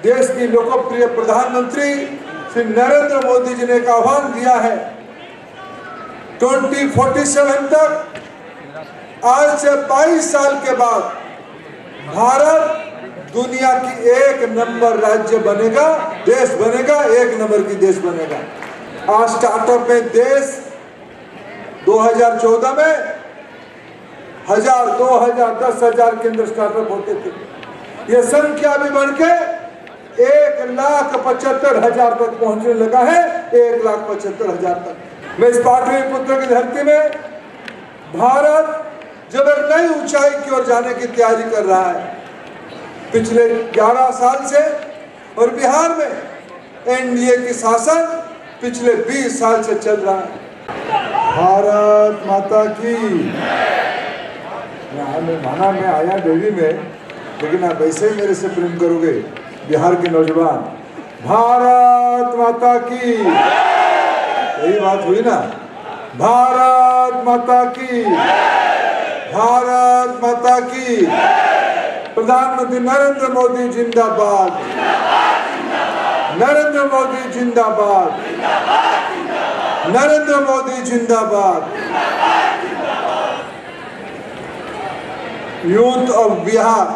देश की लोकप्रिय प्रधानमंत्री श्री नरेंद्र मोदी जी ने एक आह्वान दिया है 2047 तक, आज से 22 साल के बाद भारत दुनिया की एक नंबर राज्य बनेगा, देश बनेगा, एक नंबर की देश बनेगा। आज स्टार्टअप में देश 2014 में 1000, 2000, 10,000 के अंदर स्टार्टअप होते थे। ये संख्या भी बढ़ के 1,75,000 तक पहुंचने लगा है, 1,75,000 तक। मैं इस पाटलिपुत्र की धरती में भारत जब एक नई ऊंचाई की ओर जाने की तैयारी कर रहा है, पिछले 11 साल से, और बिहार में एनडीए की शासन पिछले 20 साल से चल रहा है। भारत माता की। मैं आया दिल्ली में, लेकिन आप वैसे ही मेरे से प्रेम करोगे बिहार के नौजवान। भारत माता की, यही बात हुई ना। भारत माता की, भारत माता की। प्रधानमंत्री नरेंद्र मोदी जिंदाबाद, नरेंद्र मोदी जिंदाबाद, नरेंद्र मोदी जिंदाबाद। यूथ ऑफ बिहार,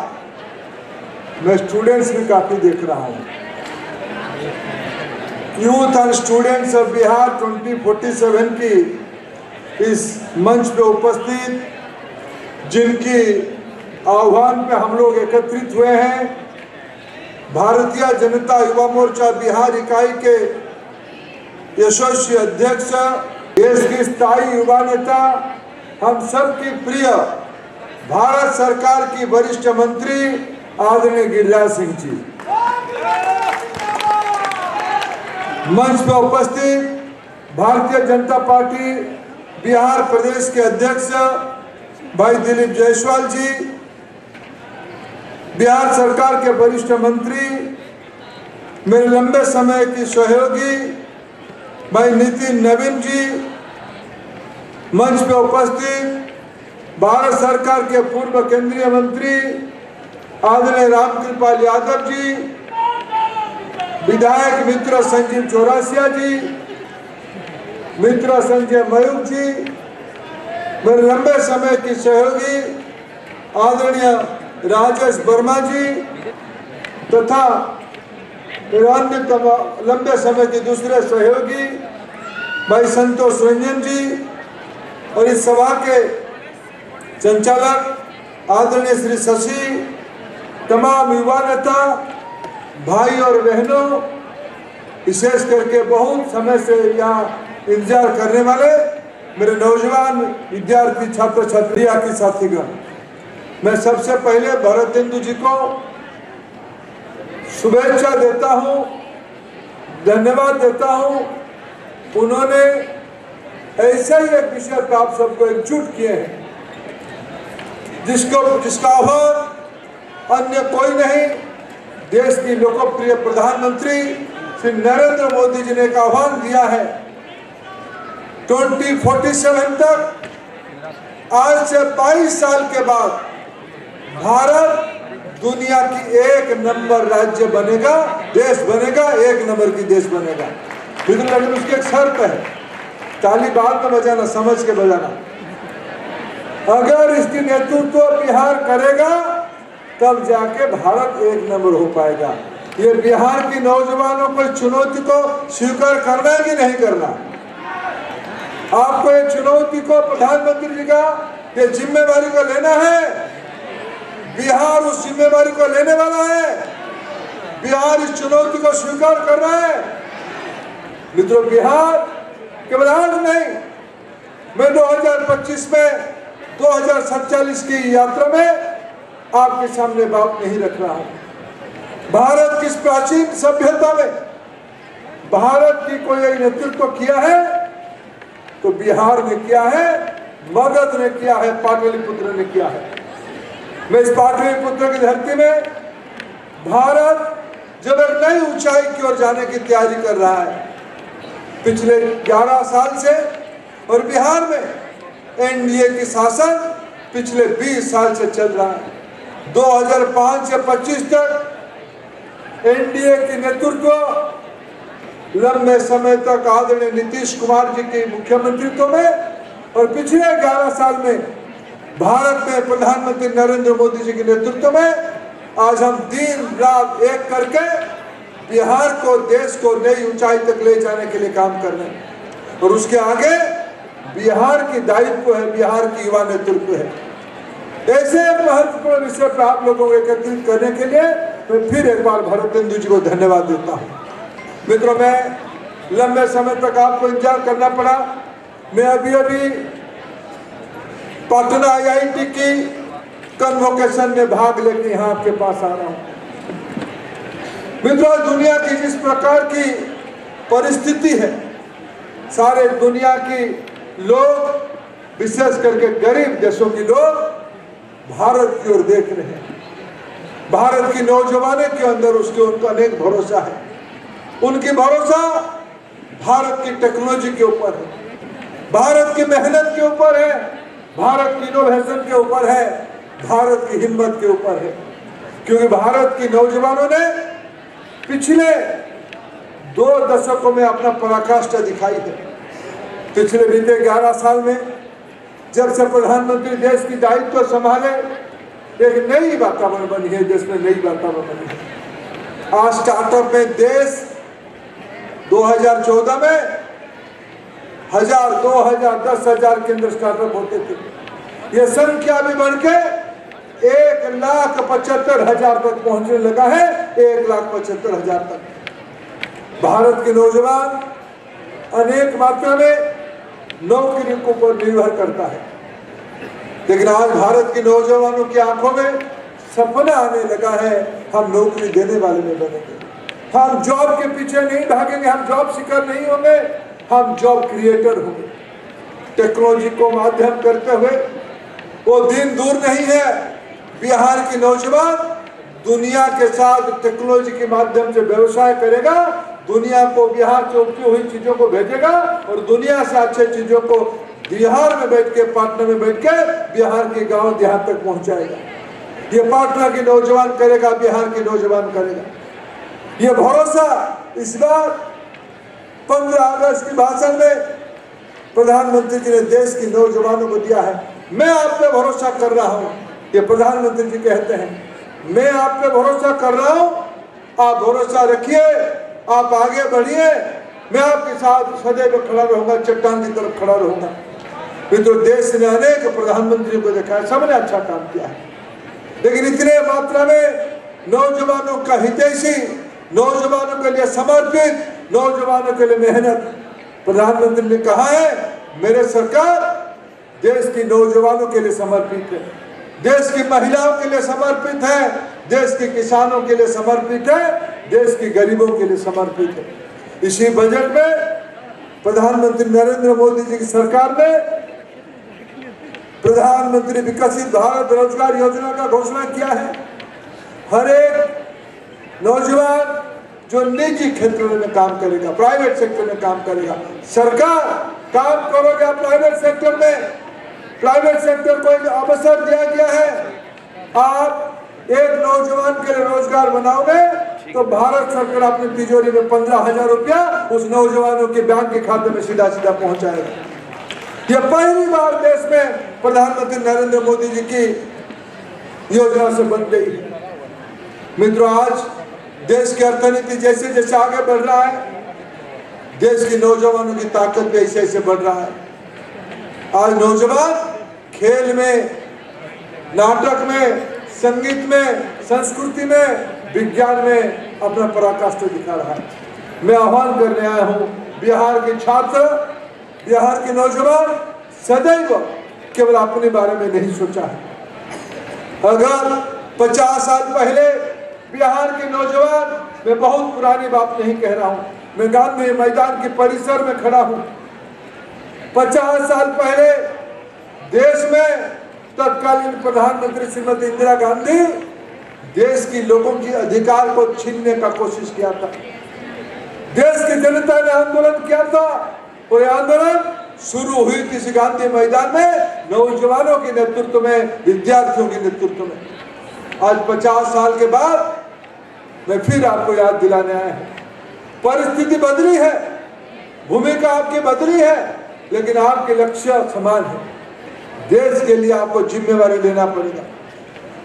मैं स्टूडेंट्स भी काफी देख रहा हूँ। Youth and students of Bihar 2047 की इस मंच पे उपस्थित, जिनकी आह्वान पे हम लोग एकत्रित हुए हैं, भारतीय जनता युवा मोर्चा बिहार इकाई के यशस्वी अध्यक्ष, देश की स्थायी युवा नेता, हम सबकी प्रिय भारत सरकार की वरिष्ठ मंत्री आदरणीय गिरिराज सिंह जी, मंच पर उपस्थित भारतीय जनता पार्टी बिहार प्रदेश के अध्यक्ष भाई दिलीप जायसवाल जी, बिहार सरकार के वरिष्ठ मंत्री, मेरे लंबे समय की सहयोगी भाई नितिन नवीन जी, मंच पर उपस्थित भारत सरकार के पूर्व केंद्रीय मंत्री आदरणीय रामकृपाल यादव जी, विधायक मित्र संजीव चौरसिया जी, मित्र संजय मयूख जी, मेरे लंबे समय की सहयोगी आदरणीय राजेश वर्मा जी, तथा अन्य लंबे समय के दूसरे सहयोगी भाई संतोष रंजन जी, और इस सभा के संचालक आदरणीय श्री शशि, तमाम युवा नेता भाई और बहनों, विशेष करके बहुत समय से यहाँ इंतजार करने वाले मेरे नौजवान विद्यार्थी, छात्र छात्रियां की साथीगण, मैं सबसे पहले भरतेंदु जी को शुभेच्छा देता हूँ, धन्यवाद देता हूँ। उन्होंने ऐसा ही एक विषय पर आप सबको एकजुट किए हैं, जिसका आह्वान अन्य कोई नहीं, देश की लोकप्रिय प्रधानमंत्री श्री नरेंद्र मोदी जी ने एक आह्वान दिया है 2047 तक, आज से 22 साल के बाद भारत दुनिया की एक नंबर राज्य बनेगा, देश बनेगा, एक नंबर की देश बनेगा। लेकिन उसकी एक शर्त है, ताली बाद में बजाना, समझ के बजाना। अगर इसकी नेतृत्व बिहार करेगा तब जाके भारत एक नंबर हो पाएगा। ये बिहार की नौजवानों को चुनौती को स्वीकार करना है कि नहीं करना? आपको ये चुनौती को प्रधानमंत्री जी का ये जिम्मेवारी को लेना है। बिहार उस जिम्मेवारी को लेने वाला है। बिहार इस चुनौती को स्वीकार कर रहा है। मित्रों, बिहार केवल आज नहीं, मैं 2025 में 2047 की यात्रा में आपके सामने बात नहीं रख रहा हूं। भारत की प्राचीन सभ्यता में भारत की कोई नेतृत्व किया है तो बिहार ने किया है, मगध ने किया है, पाटलिपुत्र ने किया है। मैं इस पाटलिपुत्र की धरती में भारत जब एक नई ऊंचाई की ओर जाने की तैयारी कर रहा है, पिछले 11 साल से, और बिहार में एनडीए की शासन पिछले 20 साल से चल रहा है। 2005 से 25 तक एनडीए की नेतृत्व लंबे समय तक आदरणीय नीतीश कुमार जी के मुख्यमंत्रित्व में और पिछले 11 साल में भारत में प्रधानमंत्री नरेंद्र मोदी जी के नेतृत्व में आज हम दिन रात एक करके बिहार को, देश को नई ऊंचाई तक ले जाने के लिए काम कर रहे हैं। और उसके आगे बिहार की दायित्व है, बिहार की युवा नेतृत्व है। ऐसे एक महत्वपूर्ण विषय पर आप लोगों को एकत्रित करने के लिए मैं फिर एक बार भरतेंदु जी को धन्यवाद देता हूँ। मित्रों, मैं लंबे समय तक आपको इंतजार करना पड़ा। मैं अभी पटना IIT की कन्वोकेशन में भाग लेकर यहाँ आपके पास आ रहा हूँ। मित्रों, दुनिया की जिस प्रकार की परिस्थिति है, सारे दुनिया की लोग, विशेष करके गरीब देशों के लोग भारत की ओर देख रहे हैं। भारत की नौजवानों के अंदर उनका अनेक भरोसा है। उनकी भरोसा भारत की टेक्नोलॉजी के ऊपर है, भारत की मेहनत के ऊपर है, भारत की इनोवेशन के ऊपर है, भारत की हिम्मत के ऊपर है। क्योंकि भारत की नौजवानों ने पिछले 2 दशकों में अपना पराकाष्ठा दिखाई है। पिछले बीते 11 साल में जब से प्रधानमंत्री देश की दायित्व संभाले, एक नई वातावरण बनी है, देश में नई वातावरण बनी है। आज स्टार्टअप में देश 2014 में 1000, 2000, 10,000 के अंदर स्टार्टअप होते थे। ये संख्या भी बढ़ के 1,75,000 तक पहुंचने लगा है, 1,75,000 तक। भारत के नौजवान अनेक मात्रा में नौकरियों के ऊपर निर्भर करता है, लेकिन आज भारत के नौजवानों की आंखों में सपना आने लगा है, हम नौकरी देने वाले में बनेंगे। हम जॉब के पीछे नहीं भागेंगे, हम जॉब सीकर नहीं होंगे, हम जॉब क्रिएटर होंगे। टेक्नोलॉजी को माध्यम करते हुए वो दिन दूर नहीं है, बिहार की नौजवान दुनिया के साथ टेक्नोलॉजी के माध्यम से व्यवसाय करेगा, दुनिया को बिहार से उपजी हुई चीजों को भेजेगा और दुनिया से अच्छे चीजों को बिहार में बैठ के, पटना में बैठ के बिहार के गांव देहात तक पहुंचाएगा। ये पटना के नौजवान करेगा, बिहार के नौजवान करेगा। ये भरोसा इस बार 15 अगस्त के भाषण में प्रधानमंत्री जी ने देश के नौजवानों को दिया है। मैं आप पे भरोसा कर रहा हूँ, ये प्रधानमंत्री जी कहते हैं। मैं आप पे भरोसा कर रहा हूँ, आप भरोसा रखिए, आप आगे बढ़िए, मैं आपके साथ सदैव खड़ा रहूंगा, चट्टान की तरफ खड़ा रहूंगा। तो देश ने अनेक प्रधानमंत्री को देखा है, सबने अच्छा काम किया है, लेकिन इतने मात्रा में नौजवानों का हितैषी, नौजवानों के लिए समर्पित, नौजवानों के लिए मेहनत, प्रधानमंत्री ने कहा है मेरे सरकार देश की नौजवानों के लिए समर्पित है, देश की महिलाओं के लिए समर्पित है, देश के किसानों के लिए समर्पित है, देश के गरीबों के लिए समर्पित है। इसी बजट में प्रधानमंत्री नरेंद्र मोदी जी की सरकार ने प्रधानमंत्री विकसित भारत रोजगार योजना का घोषणा किया है। हर एक नौजवान जो निजी क्षेत्रों में काम करेगा, प्राइवेट सेक्टर में काम करेगा, सरकार काम करोगे प्राइवेट सेक्टर में, प्राइवेट सेक्टर को एक अवसर दिया गया है। आप एक नौजवान के लिए रोजगार बनाओगे तो भारत सरकार अपनी तिजोरी में 15,000 रुपया उस नौजवानों के बैंक के खाते में सीधा सीधा पहुंचाएगा। यह पहली बार देश में प्रधानमंत्री नरेंद्र मोदी जी की योजना से बन गई है। मित्रों, आज देश की अर्थनीति जैसे जैसे आगे बढ़ रहा है, देश की नौजवानों की ताकत भी ऐसे ऐसे बढ़ रहा है। आज नौजवान खेल में, नाटक में, संगीत में, संस्कृति में, विज्ञान में अपना पराकाष्ठा दिखा रहा है। मैं आह्वान करने आया हूँ, बिहार के छात्र, बिहार के नौजवान सदैव केवल अपने बारे में नहीं सोचा है। अगर 50 साल पहले बिहार के नौजवान, मैं बहुत पुरानी बात नहीं कह रहा हूँ, मैं गांधी मैदान के परिसर में खड़ा हूँ। 50 साल पहले देश में तत्कालीन प्रधानमंत्री श्रीमती इंदिरा गांधी देश की लोगों की अधिकार को छीनने का कोशिश किया था। देश की जनता ने आंदोलन किया था और यह आंदोलन शुरू हुई किसी गांधी मैदान में, नौजवानों के नेतृत्व में, विद्यार्थियों के नेतृत्व में। आज 50 साल के बाद मैं फिर आपको याद दिलाने आया हूं। परिस्थिति बदली है, भूमिका आपकी बदली है, लेकिन आपके लक्ष्य समान है। देश के लिए आपको जिम्मेवारी लेना पड़ेगा।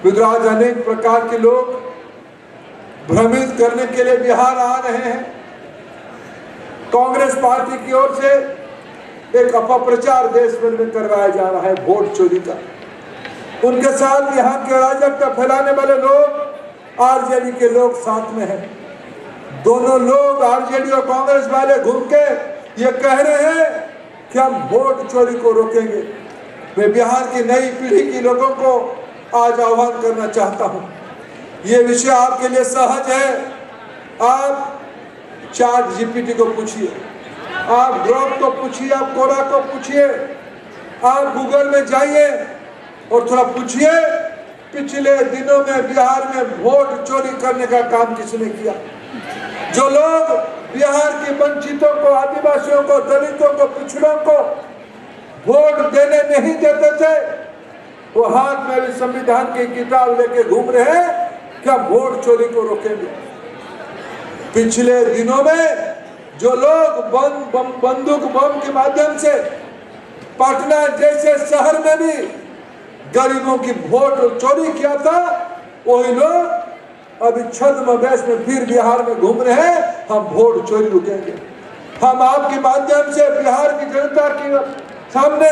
मित्रों, आज अनेक प्रकार के लोग भ्रमित करने के लिए बिहार आ रहे हैं। कांग्रेस पार्टी की ओर से एक अपप्रचार देश भर में करवाया जा रहा है वोट चोरी का। उनके साथ यहाँ के अराजकता फैलाने वाले लोग आरजेडी के लोग साथ में हैं। दोनों लोग आरजेडी और कांग्रेस वाले घूम के ये कह रहे हैं कि हम वोट चोरी को रोकेंगे। मैं बिहार की नई पीढ़ी के लोगों को आज आह्वान करना चाहता हूं। ये विषय आपके लिए सहज है। आप ChatGPT को पूछिए, आप ग्रोक को पूछिए, आप कोरा को पूछिए, आप गूगल में जाइए और थोड़ा पूछिए पिछले दिनों में बिहार में वोट चोरी करने का काम किसने किया। जो लोग बिहार के वंचितों को, आदिवासियों को, दलितों को, पिछड़ों को वोट देने नहीं देते थे, वो हाथ में भी संविधान की किताब लेके घूम रहे हैं क्या वोट चोरी को रोकेंगे। पिछले दिनों में जो लोग बंदूक बम के माध्यम से पटना जैसे शहर में भी गरीबों की वोट चोरी किया था, वही लोग अभी छद्मवेश में फिर बिहार में घूम रहे हैं हम वोट चोरी रुकेंगे। हम आपके माध्यम से बिहार की जनता के सामने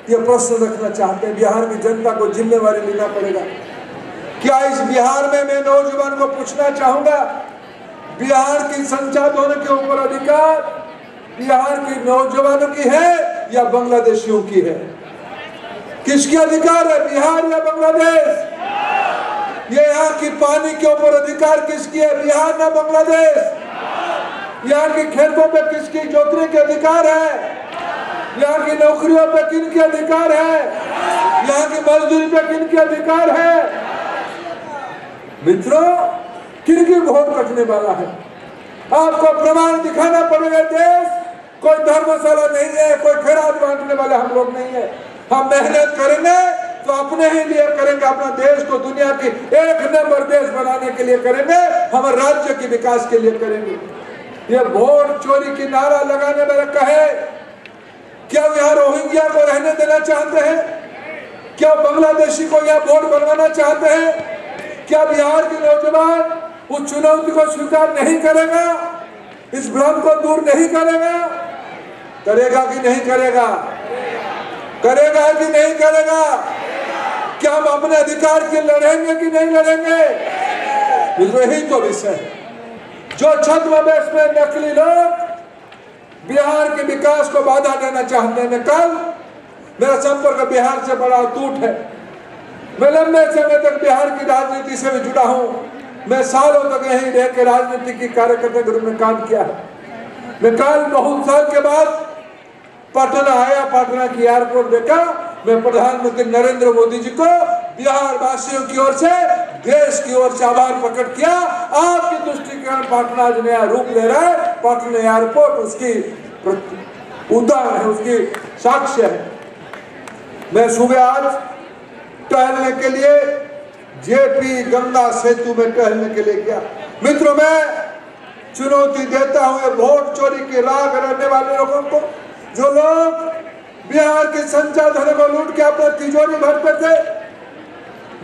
ये प्रश्न रखना चाहते हैं। बिहार की जनता को जिम्मेवारी लेना पड़ेगा। क्या इस बिहार में मैं नौजवान को पूछना चाहूंगा, बिहार की संचालित होने के ऊपर अधिकार बिहार के नौजवानों की है या बांग्लादेशियों की है? किसकी अधिकार है, बिहार या बांग्लादेश? ये यहाँ की पानी के ऊपर अधिकार किसकी है, बिहार ना बांग्लादेश? यहाँ की खेतों पे किसकी जोतने के अधिकार है? यहाँ की नौकरियों पे किनके अधिकार है? यहाँ की मजदूरी पे किनके अधिकार है? मित्रों, किनकी वोट कटने वाला है? आपको प्रमाण दिखाना पड़ेगा। देश कोई धर्मशाला नहीं है, कोई खैरात बांटने वाले हम लोग नहीं है। हम मेहनत करेंगे तो अपने ही लिए करेंगे, अपना देश को दुनिया की एक नंबर देश बनाने के लिए करेंगे, हमारे राज्य के विकास के लिए करेंगे। ये वोट चोरी की नारा लगाने वाले कहे, क्या यहाँ रोहिंग्या को रहने देना चाहते हैं? क्या बांग्लादेशी को यहाँ वोट बनवाना चाहते हैं? क्या बिहार के नौजवान उस चुनौती को स्वीकार नहीं करेगा? इस भ्रम को दूर नहीं करेगा? करेगा कि नहीं करेगा? करेगा कि नहीं करेगा? क्या हम अपने अधिकार के लड़ेंगे कि नहीं लड़ेंगे? यही तो विषय है। जो छद्मवेश में नकली लोग बिहार के विकास को बाधा देना चाहते हैं। कल मेरा संपर्क बिहार से बड़ा टूट है। मैं लंबे समय तक बिहार की राजनीति से भी जुड़ा हूं। मैं सालों तक यहीं रह के राजनीति की कार्यकर्ता के रूप में काम किया है। मैं कल बहुत साल के बाद पटना आया, पटना की एयरपोर्ट देखा। मैं प्रधानमंत्री नरेंद्र मोदी जी को बिहार वासियों की ओर से, देश की ओर से आभार प्रकट किया। आपकी दृष्टिकोण पटना आज नया रूप ले रहा है। पटना एयरपोर्ट उसकी उदाहरण है, उसकी साक्ष्य है। मैं सुबह आज टहलने के लिए जेपी गंगा सेतु में टहलने के लिए गया। मित्रों, मैं चुनौती देता हूं वोट चोरी के राग रहने वाले लोगों को, जो लोग बिहार के संसाधन को लूट के अपना तिजोरी भरते थे,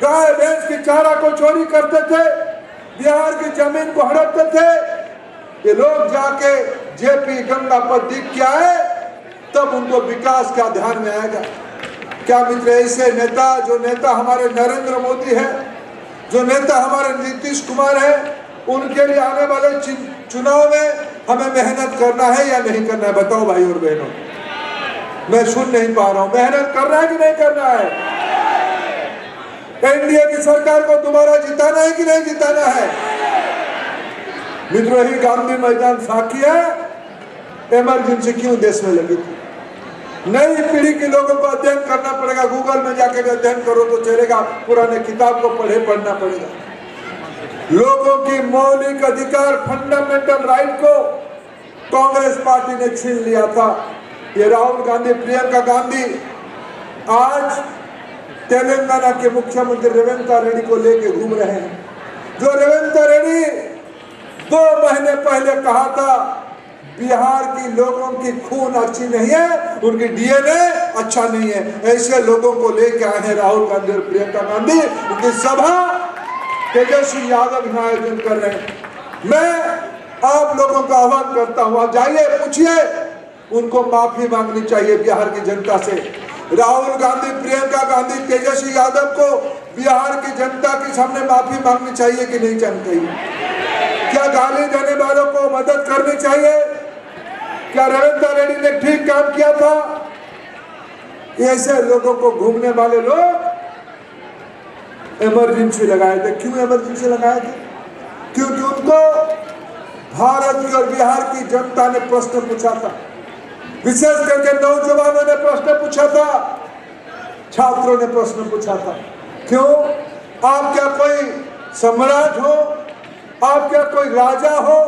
गाय भैंस की चारा को चोरी करते थे, बिहार की जमीन को हड़पते थे। ये लोग जाके जेपी गंगा पर दिख के आए, तब उनको विकास का ध्यान में आएगा। क्या मित्र, ऐसे नेता, जो नेता हमारे नरेंद्र मोदी है, जो नेता हमारे नीतीश कुमार है, उनके लिए आने वाले चुनाव में हमें मेहनत करना है या नहीं करना है? बताओ भाई और बहनों, मैं सुन नहीं पा रहा हूं। मेहनत करना है कि नहीं करना है? एनडीए की सरकार को दोबारा जिताना है कि नहीं जिताना है? मित्रों, यही गांधी मैदान साक्षी है इमरजेंसी क्यों देश में लगी थी। नई पीढ़ी के लोगों को अध्ययन करना पड़ेगा। गूगल में जाकर अध्ययन करो तो चलेगा, पुराने किताब को पढ़ना पड़ेगा। लोगों की मौलिक अधिकार, फंडामेंटल राइट को कांग्रेस पार्टी ने छीन लिया था। ये राहुल गांधी, प्रियंका गांधी आज तेलंगाना के मुख्यमंत्री रेवंत रेड्डी को लेके घूम रहे हैं। जो रेवंत रेड्डी 2 महीने पहले कहा था बिहार की लोगों की खून अच्छी नहीं है, उनकी डीएनए अच्छा नहीं है, ऐसे लोगों को लेके आए हैं राहुल गांधी और प्रियंका गांधी। उनकी सभा तेजस्वी यादव यहाँ आयोजन कर रहे हैं। मैं आप लोगों का आह्वान करता हूँ, जाइए पूछिए, उनको माफी मांगनी चाहिए बिहार की जनता से। राहुल गांधी, प्रियंका गांधी, तेजस्वी यादव को बिहार की जनता के सामने माफी मांगनी चाहिए कि नहीं चाहिए? क्या गाली देने वालों को मदद करनी चाहिए? क्या रेवंत रेड्डी ने ठीक काम किया था? ऐसे लोगों को, घूमने वाले लोग इमरजेंसी लगाए थे। क्यों इमरजेंसी लगाए थे? क्योंकि उनको भारत की और बिहार की जनता ने प्रश्न पूछा था, विशेष करके नौजवानों ने प्रश्न पूछा था, छात्रों ने प्रश्न पूछा था। क्यों? आप क्या कोई सम्राट हो? आप क्या कोई राजा हो?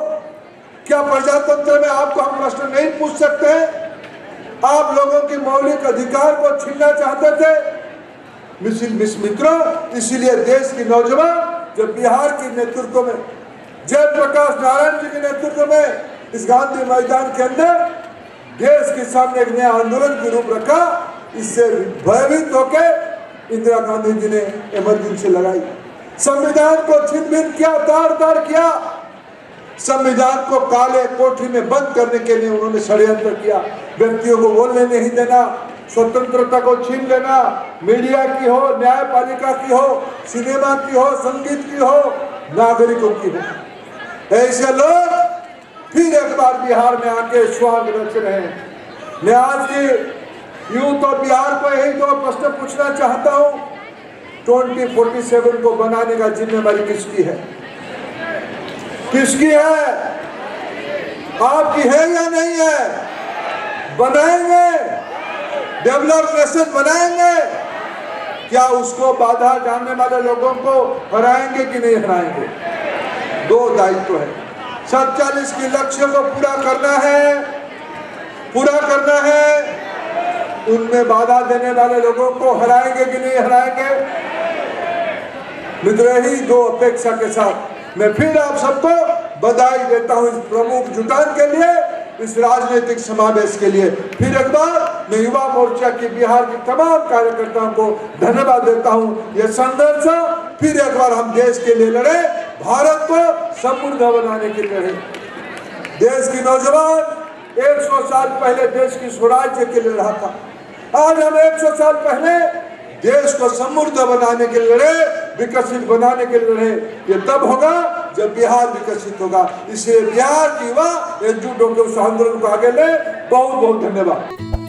क्या प्रजातंत्र में आपको हम प्रश्न नहीं पूछ सकते हैं? आप लोगों के मौलिक अधिकार को छीनना चाहते थे मित्रों। इसीलिए देश की नौजवान जब बिहार के नेतृत्व में, जयप्रकाश नारायण जी के नेतृत्व में इस गांधी मैदान के अंदर देश के सामने एक नया आंदोलन की रूप रखा, इससे भयभीत होकर इंदिरा गांधी जी ने इमरजेंसी लगाई। संविधान को छिन-भिन किया, तार-तार किया। संविधान को काले कोठरी में बंद करने के लिए उन्होंने षड्यंत्र किया। व्यक्तियों को बोलने नहीं देना, स्वतंत्रता को छीन लेना, मीडिया की हो, न्यायपालिका की हो, सिनेमा की हो, संगीत की हो, नागरिकों की हो। ऐसे लोग फिर एक बार बिहार में आके स्वांग रच रहे हैं। मैं आज की यूथ और बिहार को यही 2 प्रश्न पूछना चाहता हूँ। 2047 को बनाने का जिम्मेवारी किसकी है? किसकी है? आपकी है या नहीं है? बनाएंगे, डेवलप नेशन बनाएंगे। क्या उसको बाधा डालने वाले लोगों को हराएंगे कि नहीं हराएंगे? 2 दायित्व है। 47 के लक्ष्य को पूरा करना है। उनमें बाधा देने वाले लोगों को हराएंगे कि नहीं हराएंगे? मित्र, ही 2 अपेक्षा के साथ मैं फिर आप सबको बधाई देता हूं इस प्रमुख जुटान के लिए, इस राजनीतिक समावेश के लिए। फिर एक बार मैं युवा मोर्चा की बिहार के तमाम कार्यकर्ताओं को धन्यवाद देता हूं। यह संघर्ष फिर एक बार हम देश के लिए लड़े, भारत को समृद्ध बनाने के लिए लड़े। देश की नौजवान 100 साल पहले देश की स्वराज्य के लिए लड़ा था। आज हम 100 साल पहले देश को समृद्ध बनाने के लिए लड़े, विकसित बनाने के लिए लड़े। ये तब होगा जब बिहार विकसित होगा। इसलिए बिहार की युवा एकजुट होकर उस आंदोलन को आगे ले। बहुत बहुत धन्यवाद।